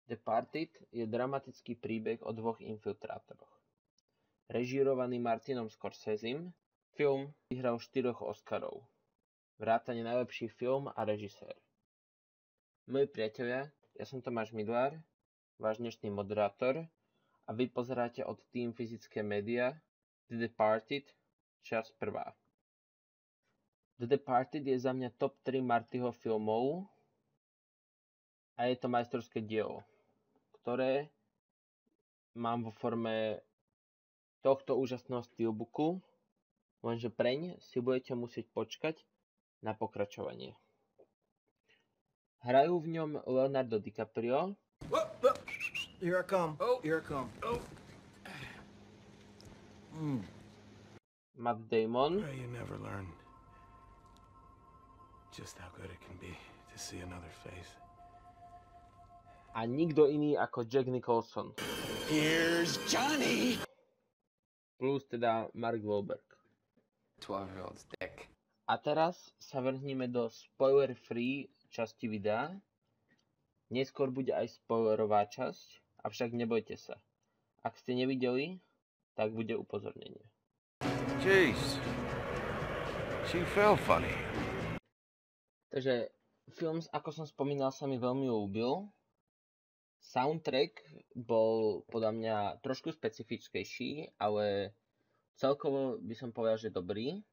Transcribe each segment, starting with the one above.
Departed je dramatický príbeh o dvoch infiltrátoroch. Režírovaný Martinom Scorsesim, film vyhral 4 Oscarov. Vrátane najlepší film a režisér. Moji priatelia, ja som Tomáš Midlár, váš dnešný moderátor a vy pozeráte od Team Fyzické média The Departed, časť 1. The Departed je za mňa top 3 Martyho filmov a je to majstrovské dielo, ktoré mám vo forme tohto úžasného steelbooku, lenže preň si budete musieť počkať na pokračovanie. Hrajú v ňom Leonardo DiCaprio, Here I come. Here I come. Matt Damon You never learn just how good it can be to see another face. a nikto iný ako Jack Nicholson. Here's Johnny. Plus teda Mark Wahlberg. 12-year-old's dick. A teraz sa vrhneme do spoiler-free časti videa. Neskôr bude aj spoilerová časť, avšak nebojte sa. Ak ste nevideli, tak bude upozornenie. Jeez. She felt funny. Takže film, ako som spomínal, sa mi veľmi ľúbil. Soundtrack bol podľa mňa trošku specifickejší, ale celkovo by som povedal, že dobrý.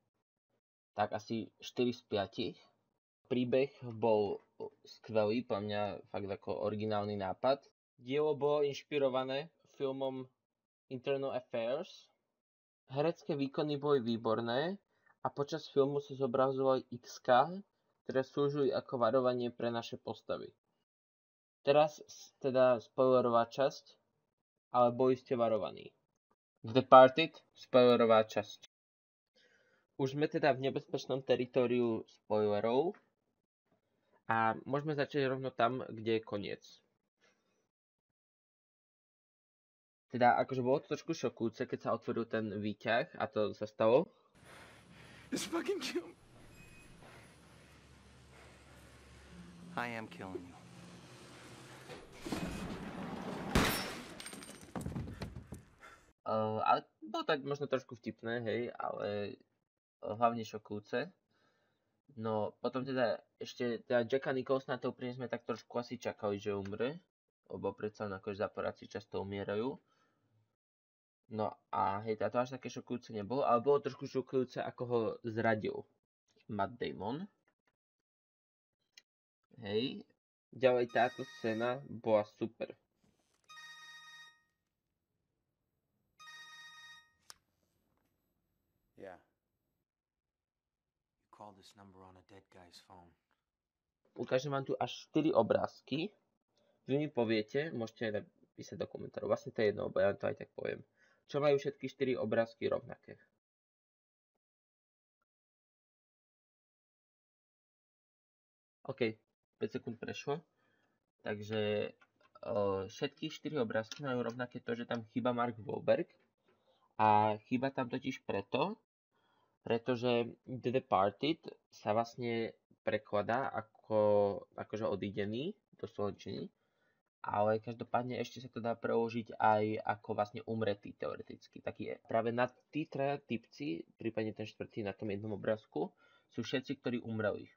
Tak asi 4 z 5. Príbeh bol skvelý, podľa mňa fakt ako originálny nápad. Dielo bolo inšpirované filmom Internal Affairs. Herecké výkony boli výborné a počas filmu sa zobrazovali XK, ktoré slúžili ako varovanie pre naše postavy. Teraz teda spoilerová časť, ale boli ste varovaní. V Departed spoilerová časť. Už sme teda v nebezpečnom teritóriu spoilerov a môžeme začať rovno tam, kde je koniec. Teda akože bolo to trošku šokujúce, keď sa otvoril ten výťah a to sa stalo. This fucking kill me. I am killing you. Ale bolo tak možno trošku vtipné, hej, ale hlavne šokujúce. No potom teda ešte teda Jacka Nicholsona to úplne sme tak trošku asi čakali, že umre, lebo predsa akože záporáci často umierajú. No a hej, to až také šokujúce nebolo, ale bolo trošku šokujúce, ako ho zradil Matt Damon. Hej, ďalej táto scéna bola super. Yeah. You called this number on a dead guy's phone. Ukážem vám tu až 4 obrázky. Vy mi poviete, môžete napísať do komentárov. Vlastne to je jedno, lebo ja to aj tak poviem. Čo majú všetky 4 obrázky rovnaké? OK, 5 sekúnd prešlo. Takže všetky 4 obrázky majú rovnaké to, že tam chýba Mark Wahlberg. A chýba tam totiž pretože The Departed sa vlastne prekladá akože odídený do slovenčiny, ale každopádne ešte sa to dá preložiť aj ako vlastne umretý teoreticky. Taký je. Práve na tí traja typci, prípadne ten štvrtý na tom jednom obrázku, sú všetci, ktorí umreli.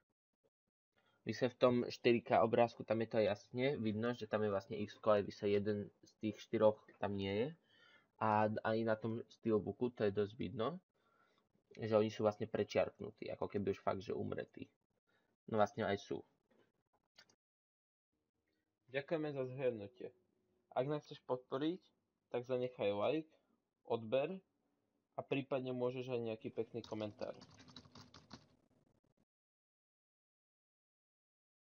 Vyse v tom 4K obrázku, tam je to jasne vidno, že tam je vlastne X, ale vyse jeden z tých 4 tam nie je. A aj na tom steelbooku to je dosť vidno, že oni sú vlastne prečiarknutí, ako keby už fakt, že umretí. No vlastne aj sú. Ďakujeme za zhliadnutie. Ak nás chceš podporiť, tak zanechaj like, odber a prípadne môžeš aj nejaký pekný komentár.